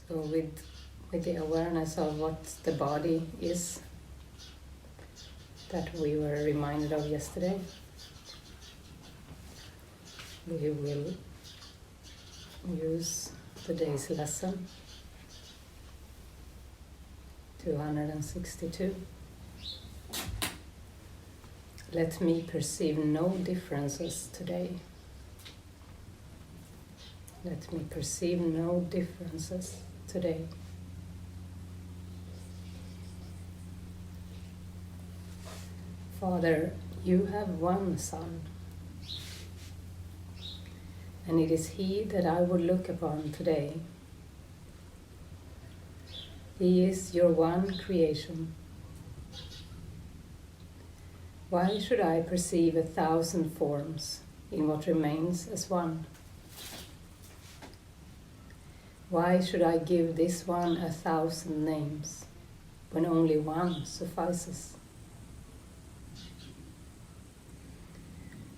So with the awareness of what the body is that we were reminded of yesterday, we will use today's lesson 262. Let me perceive no differences today. Let me perceive no differences today. Father, you have one Son, and it is He that I would look upon today. He is your one creation. Why should I perceive 1,000 forms in what remains as one? Why should I give this one 1,000 names when only one suffices?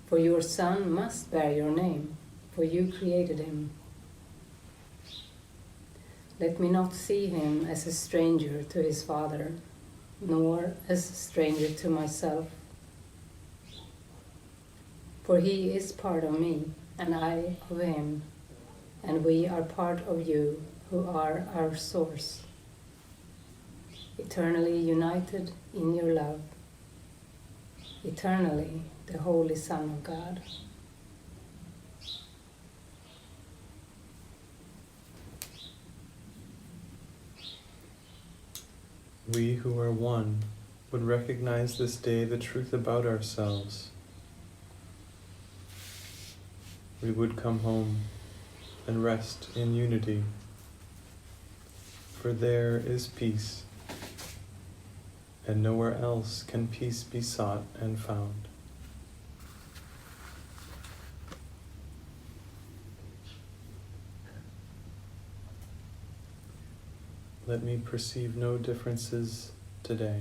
For your Son must bear your name, for you created him. Let me not see him as a stranger to his Father, nor as a stranger to myself. For he is part of me, and I of him, and we are part of you, who are our source, eternally united in your love, eternally the Holy Son of God. We who are one would recognize this day the truth about ourselves. We would come home and rest in unity, for there is peace, and nowhere else can peace be sought and found. Let me perceive no differences today.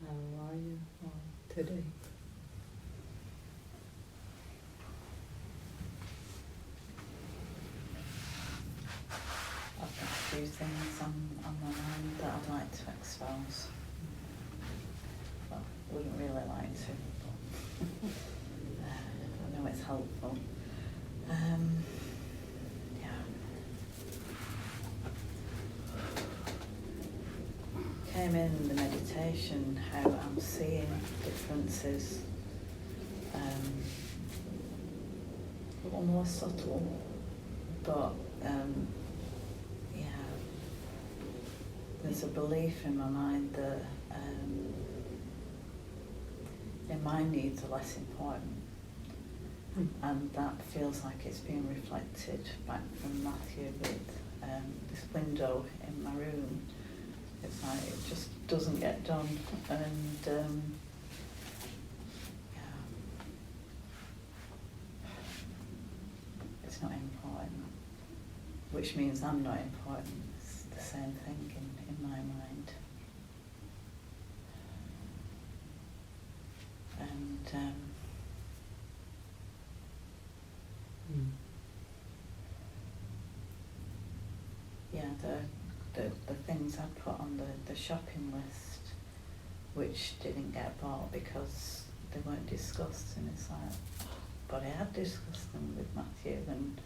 How are you today? I've got a few things on my mind that I'd like to expose. Well, wouldn't really like to, but I know it's helpful. Came in the meditation how I'm seeing differences, a little more subtle, but there's a belief in my mind that my needs are less important, and that feels like it's being reflected back from Matthew with this window in my room. It's like it just doesn't get done, and it's not important, which means I'm not important. It's the same thing in my mind. And the things I put on the shopping list, which didn't get bought because they weren't discussed, and it's like, but I had discussed them with Matthew, and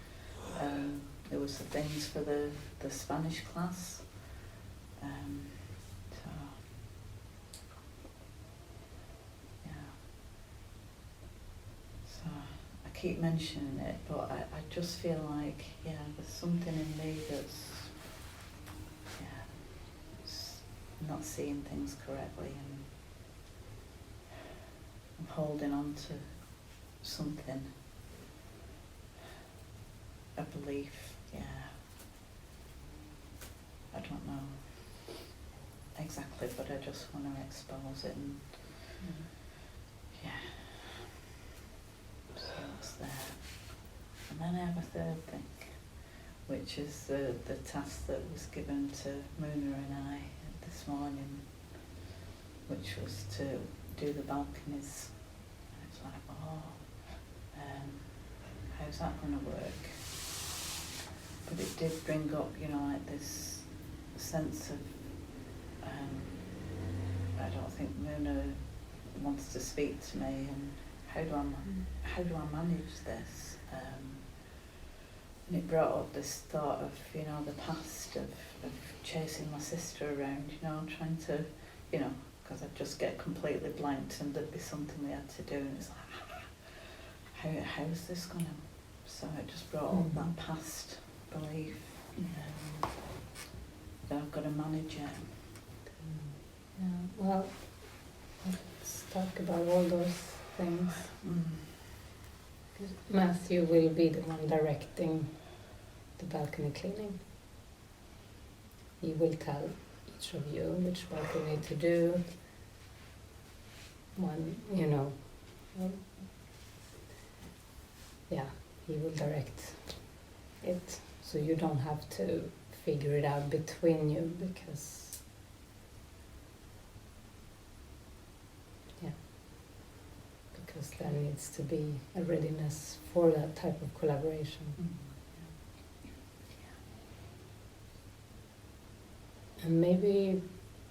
there was the things for the Spanish class, so I keep mentioning it, but I just feel like, there's something in me that's not seeing things correctly, and I'm holding on to something, a belief, I don't know exactly, but I just want to expose it and see what's there. And then I have a third thing, which is the task that was given to Muna and I this morning, which was to do the balconies. And it's like, how's that going to work? But it did bring up, like this sense of, I don't think Muna wants to speak to me, and how do I manage this? And it brought up this thought of, the past of chasing my sister around, trying to, because I'd just get completely blanked and there'd be something we had to do, and it's like, how's this going to... So it just brought up that past belief that I've got to manage it. Yeah, well, let's talk about all those things. Matthew will be the one directing the balcony cleaning. He will tell each of you which balcony to do. He will direct it, so you don't have to figure it out between you, because there needs to be a readiness for that type of collaboration. And maybe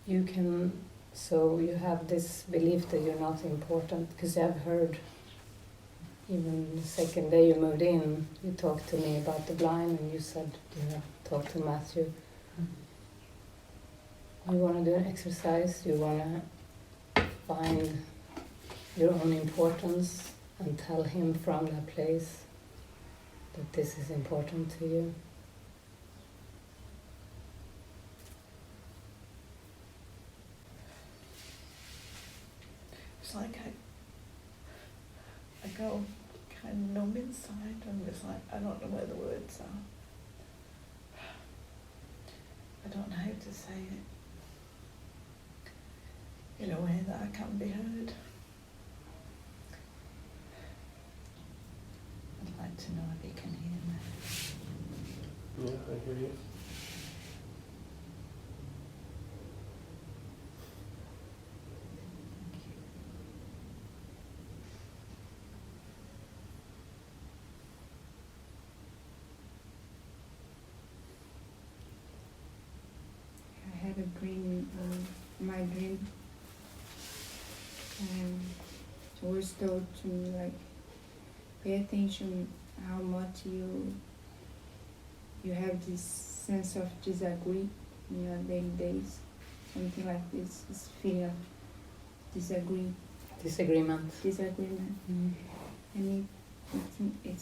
you can, so you have this belief that you're not important, because I've heard, even the second day you moved in, you talked to me about the blind, and you said, talk to Matthew. You want to do an exercise, you want to find your own importance and tell him from that place that this is important to you. It's like I go kind of numb inside, and it's like I don't know where the words are. I don't know how to say it in a way that I can be heard. I'd like to know if you can hear me. Yeah, I hear you. I had a dream, my dream, and I was told to pay attention how much you have this sense of disagree in your daily days, something like this feeling of disagreement. And it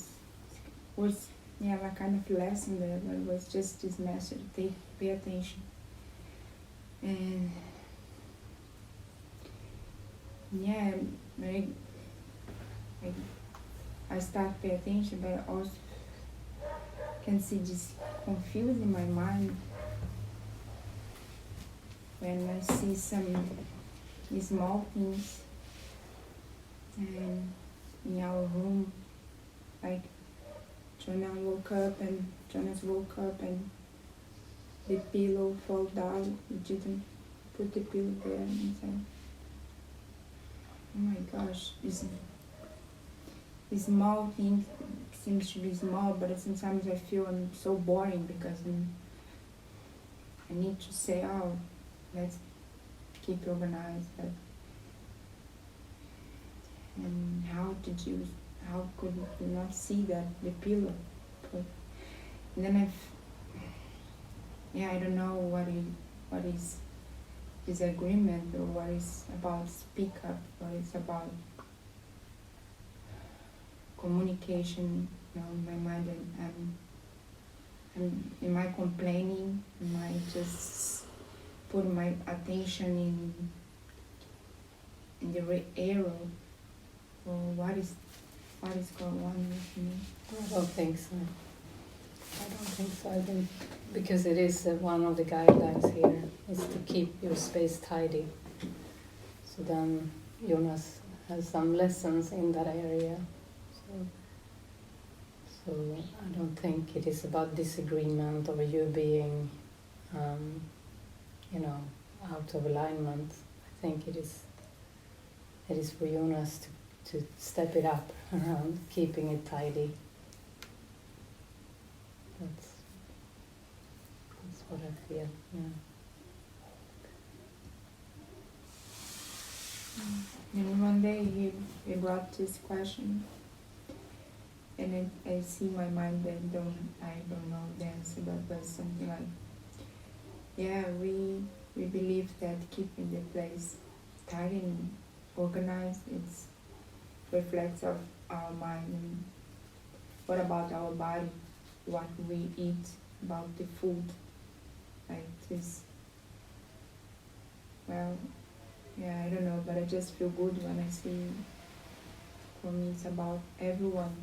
was like kind of lesson there, but it was just this message: pay attention. And I start pay attention, but I also can see this confused in my mind when I see some small things. And in our room, like Jonas woke up and the pillow fall down. We didn't put the pillow there, and said, "Oh my gosh, this small thing seems to be small, but sometimes I feel I'm so boring because I need to say, oh, let's keep organized." And how could you not see that the pillow? And then I don't know what is disagreement, or what is about speak up, what is about communication, in my mind. And am I complaining? Am I just put my attention in the arrow? Or what is going on with me? I don't think so. I think because it is one of the guidelines here is to keep your space tidy. So then Jonas has some lessons in that area. So I don't think it is about disagreement or you being, out of alignment. I think it is it is for Jonas to step it up around keeping it tidy. That's what I feel. Yeah. And one day he brought this question, and I see my mind that I don't know the answer, but was something like, yeah, we believe that keeping the place tidy and organized is reflects of our mind. And what about our body? What we eat, about the food, like this. Well, yeah, I don't know, but I just feel good when I see. For me, it's about everyone.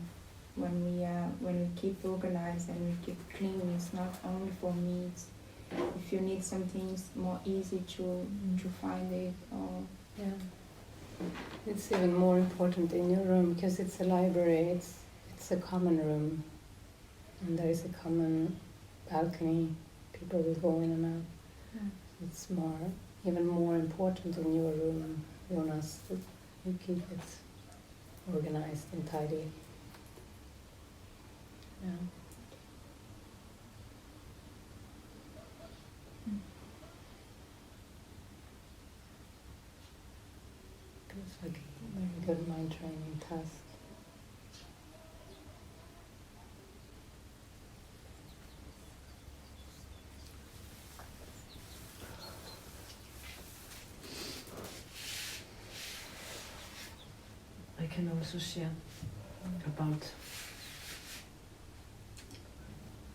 When we keep organized and we keep clean, it's not only for me. It's, if you need something, it's more easy to find it. Or Yeah. It's even more important in your room because it's a library. It's a common room, and there is a common balcony. People will go in and out. yeah. It's even more important in your room, Jonas, that you keep it organized and tidy. Yeah. Feels like a very good mind training task. I can also share about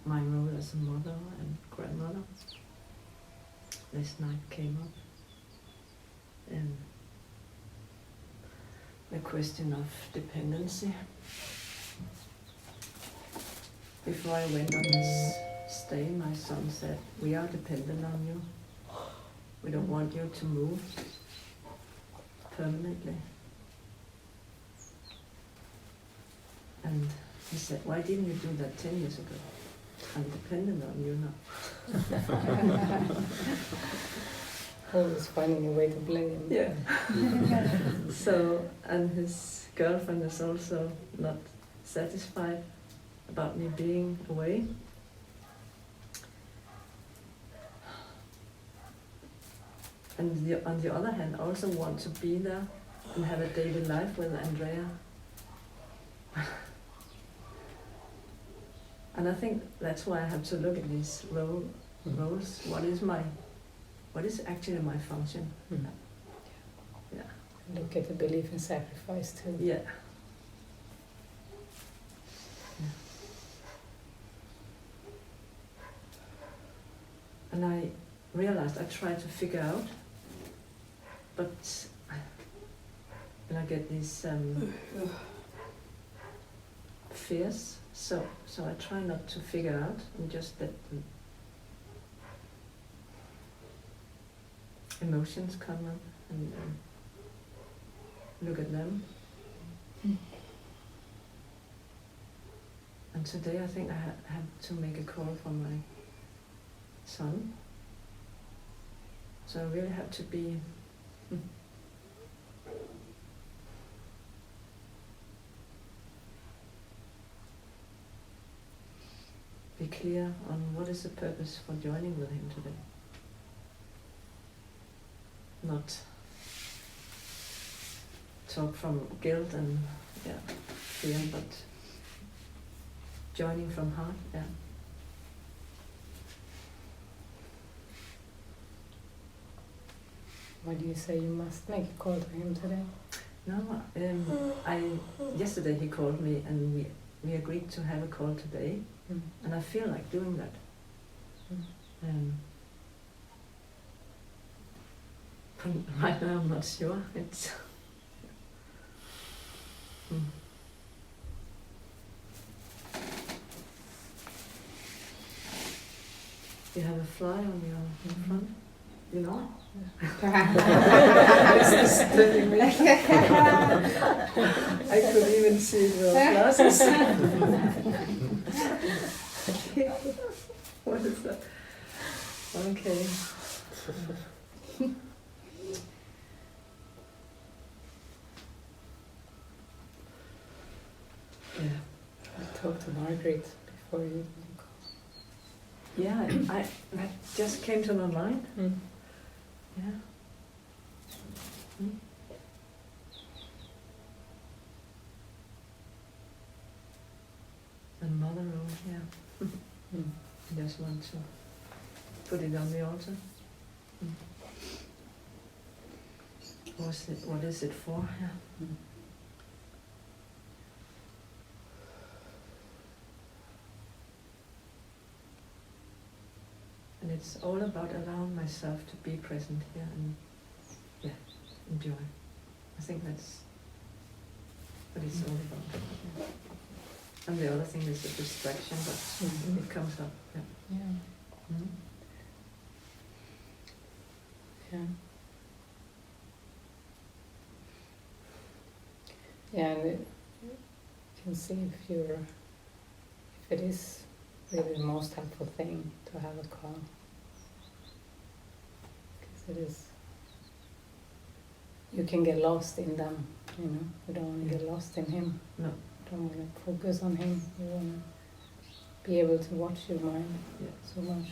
my role as a mother and grandmother. This night came up, and the question of dependency. Before I went on this stay, my son said, "We are dependent on you. We don't want you to move permanently." And he said, "Why didn't you do that 10 years ago? I'm dependent on you now." Always finding a way to blame. Yeah. So, and his girlfriend is also not satisfied about me being away. And on the other hand, I also want to be there and have a daily life with Andrea. And I think that's why I have to look at these roles. What is actually my function? Mm. Yeah. Look at the belief in sacrifice too. Yeah. And I realized I tried to figure out, but then I get these fears. So I try not to figure out and just let the emotions come up and look at them. And today I think I had to make a call for my son. So I really have to be clear on what is the purpose for joining with him today. Not talk from guilt and fear, but joining from heart. Yeah. Why do you say you must make a call to him today? No, yesterday he called me and we agreed to have a call today, and I feel like doing that. But right now I'm not sure. It's You have a fly on your front, you know? It's disturbing me. I could even see it with glasses. What is that? Okay. talk to Margaret before you call. Yeah, that just came to my mind. Mm. Yeah. Mm. And Mother, oh, yeah. Mm. Just want to put it on the altar. Mm. What is it for? Yeah. Mm. And it's all about allowing myself to be present here and enjoy. I think that's what it's all about. Yeah. And the other thing is a distraction, but Mhm. it comes up. Yeah. Yeah. Mm. Yeah. Yeah, and you can see if it is really the most helpful thing to have a call. Because it is, you can get lost in them, you know. You don't want to get lost in him. No. You don't want to focus on him. You want to be able to watch your mind so much.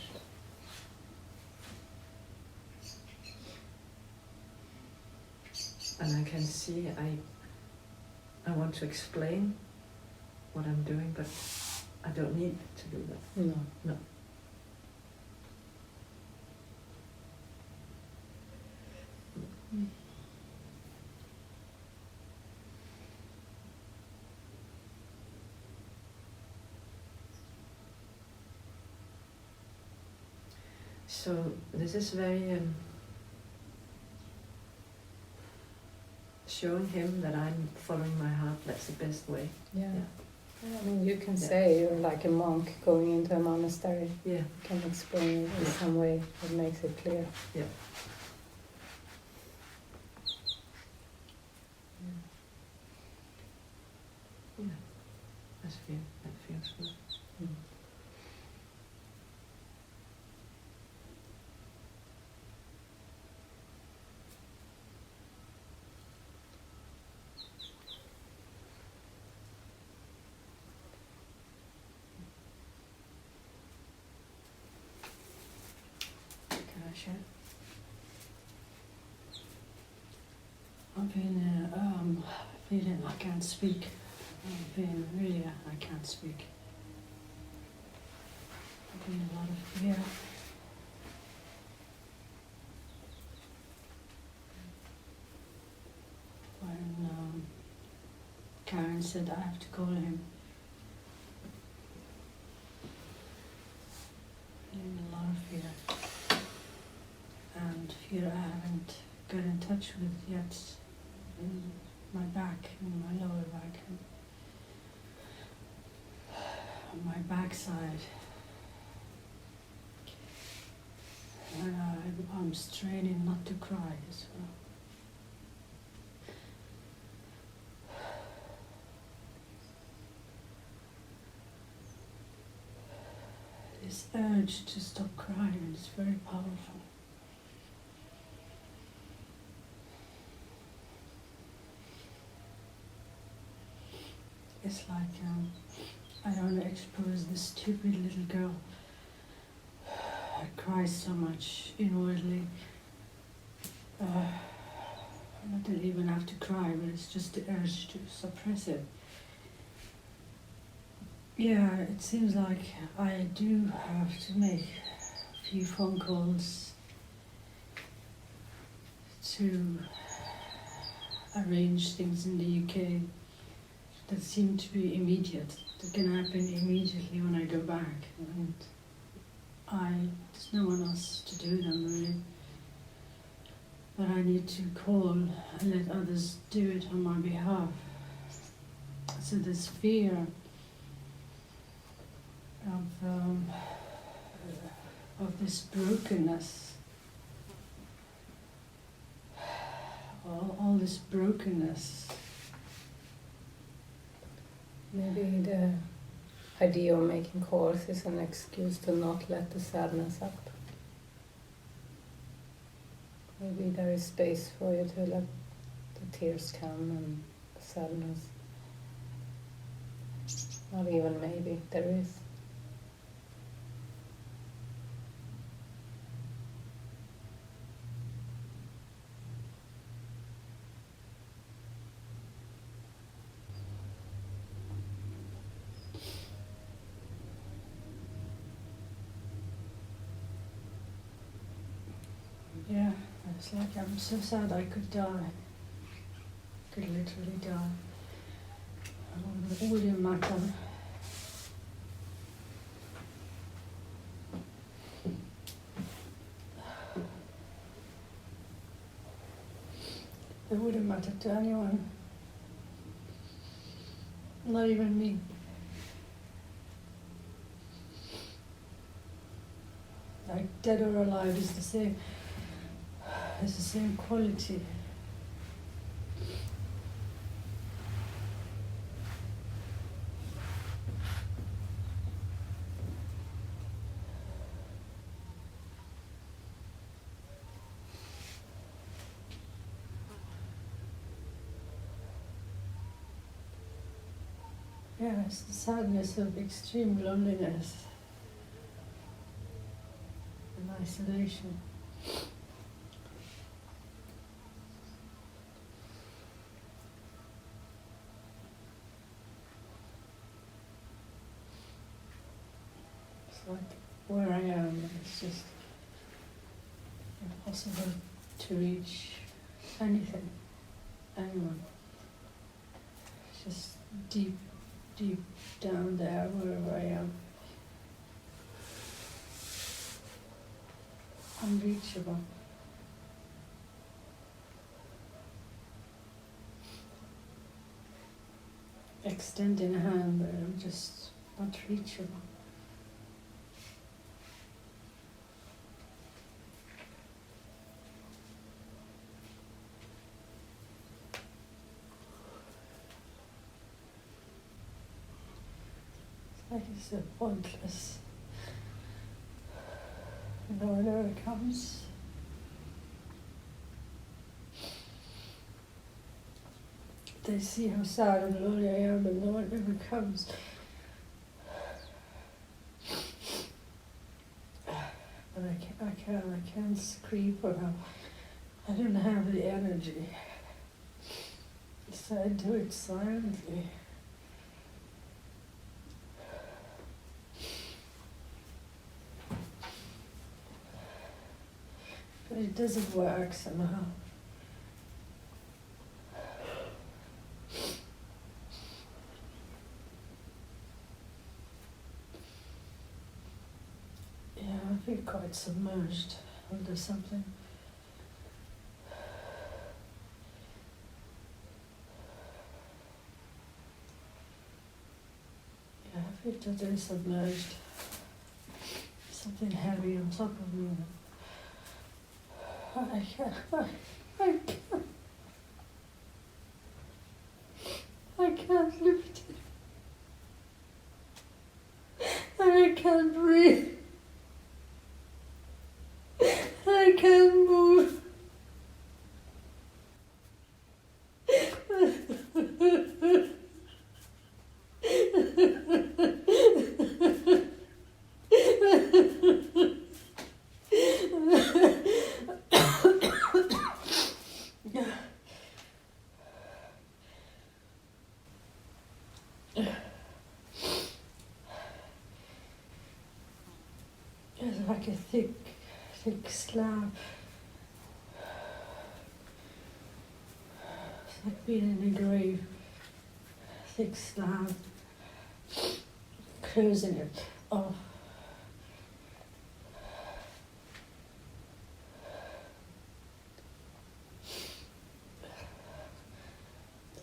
And I can see I want to explain what I'm doing, but I don't need to do that. No. No. So this is very showing him that I'm following my heart. That's the best way. Yeah. Yeah. I mean, you can Yeah. say you're like a monk going into a monastery. Yeah. You can explain it in Yeah. some way that makes it clear. Yeah. Yeah. That feels good. Mm. Can I share? I've been feeling I can't speak. I've been really, I can't speak. I've been a lot of fear. When Karen said I have to call him. In a lot of fear. And fear I haven't got in touch with yet in my back, in my lower back, and on my backside. And I'm straining not to cry as well. This urge to stop crying is very powerful. It's like I don't want to expose this stupid little girl. I cry so much inwardly. I don't even have to cry, but it's just the urge to suppress it. Yeah, it seems like I do have to make a few phone calls to arrange things in the UK that seem to be immediate, that can happen immediately when I go back. And there's no one else to do them really. But I need to call and let others do it on my behalf. So this fear of this brokenness, all this brokenness. Maybe the idea of making calls is an excuse to not let the sadness up. Maybe there is space for you to let the tears come and the sadness. Not even maybe, there is. Yeah, it's like I'm so sad I could die. Could literally die. It wouldn't matter. It wouldn't matter to anyone. Not even me. Like dead or alive is the same. It's the same quality. Yeah, it's the sadness of extreme loneliness and isolation. It's like where I am, it's just impossible to reach anything, anyone. It's just deep down there wherever I am. Unreachable. Extending a hand, but I'm just not reachable. Like it's so pointless. No one ever comes. They see how sad and lonely I am, and no one ever comes. And I can't scream for help. I don't have the energy. So I do it silently. But it doesn't work somehow. Yeah, I feel quite submerged under something. Yeah, I feel totally submerged. Something heavy on top of me. I can't lift it. I can't breathe. I can't move. It's like a thick slab. It's like being in a grave. Thick slab. Closing it off.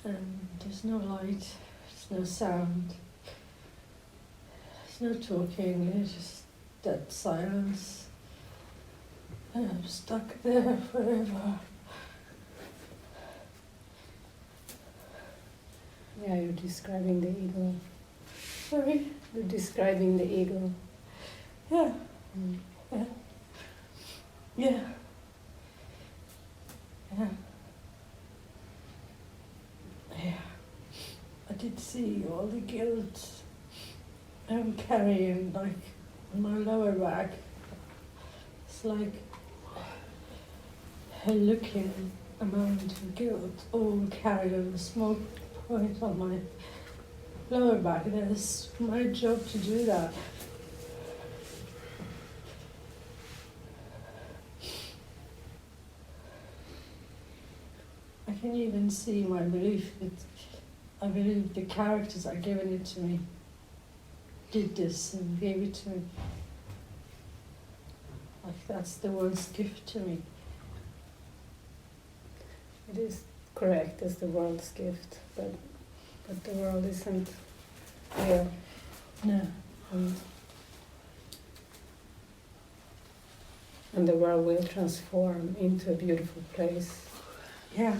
And there's no light, there's no sound, there's no talking, it's just dead silence. And I'm stuck there forever. Yeah, you're describing the ego. Sorry? You're describing the ego. Yeah, Mm. yeah, yeah, yeah. Yeah, I did see all the guilt I'm carrying like on my lower back. It's like a looking amount of guilt all carried on a small point on my lower back. It's my job to do that. I can even see my belief that I believe the characters are giving it to me did this and gave it to me. Like that's the world's gift to me. It is correct, it's the world's gift, but the world isn't real. No. And the world will transform into a beautiful place. Yeah.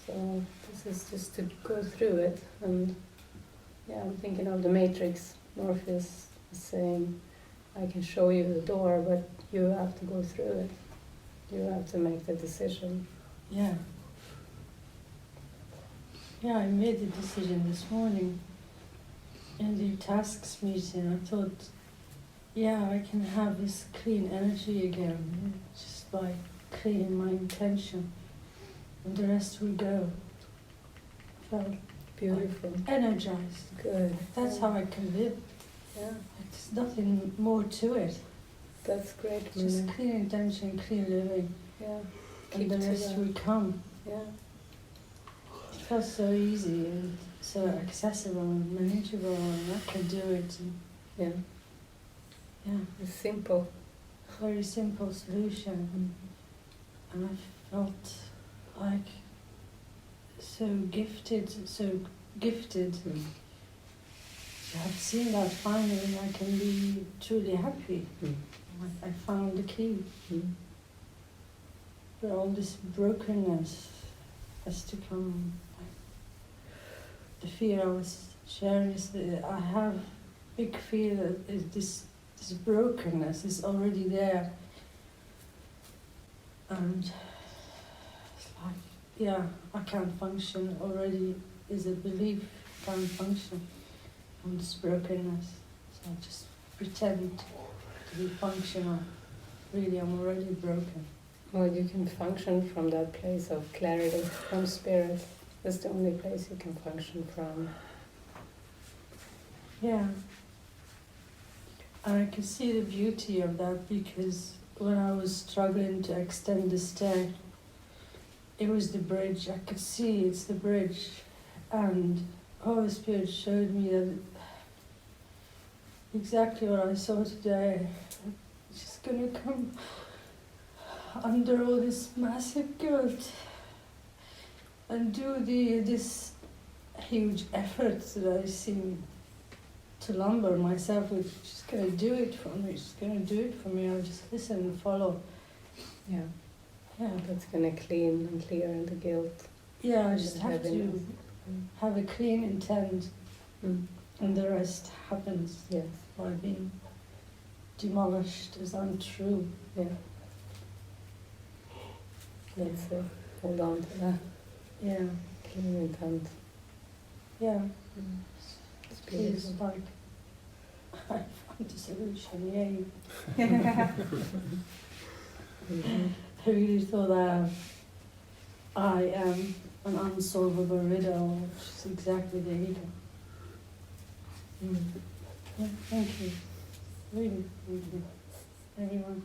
So this is just to go through it. And yeah, I'm thinking of the Matrix. Morpheus is saying, I can show you the door, but you have to go through it. You have to make the decision. Yeah. Yeah, I made the decision this morning in the tasks meeting. I thought, yeah, I can have this clean energy again, just by cleaning my intention, and the rest will go. Felt Beautiful. energized. Good. That's Yeah. how I can live. Yeah, There's nothing more to it. that's great. Just Mina. clean intention, clean living, Yeah. and Keep the to rest that. will come. Yeah. It felt so easy and so accessible and manageable, and I could do it. And Yeah. yeah, It's simple. very simple solution. And I felt like so gifted to have seen that finally, and I can be truly happy. Mm. I found the key. Mm. But all this brokenness has to come. The fear I was sharing is that I have big fear that this brokenness is already there. And it's like, yeah, I can't function already is a belief, can't function from this brokenness. So I just pretend to be functional. Really, I'm already broken. Well, you can function from that place of clarity, from spirit. That's the only place you can function from. Yeah. And I could see the beauty of that because when I was struggling to extend the stair, it was the bridge. I could see it's the bridge. And Holy Spirit showed me that exactly what I saw today. It's just going to come under all this massive guilt and do this huge effort that I seem to lumber myself with. She's going to do it for me. She's going to do it for me. I'll just listen and follow. Yeah. Yeah. That's going to clean and clear the guilt. Yeah, I and just the have heaviness. to have a clean intent, Mm. and the rest happens Yes. by being demolished as untrue. Yeah. Let's hold on to that Yeah, clean intent. yeah. Mm. It's It's beautiful. like I found the solution. Yay! Mhm. I really thought I am an unsolvable riddle, which is exactly the ego. Mm. Yeah, thank you. Really, really, everyone.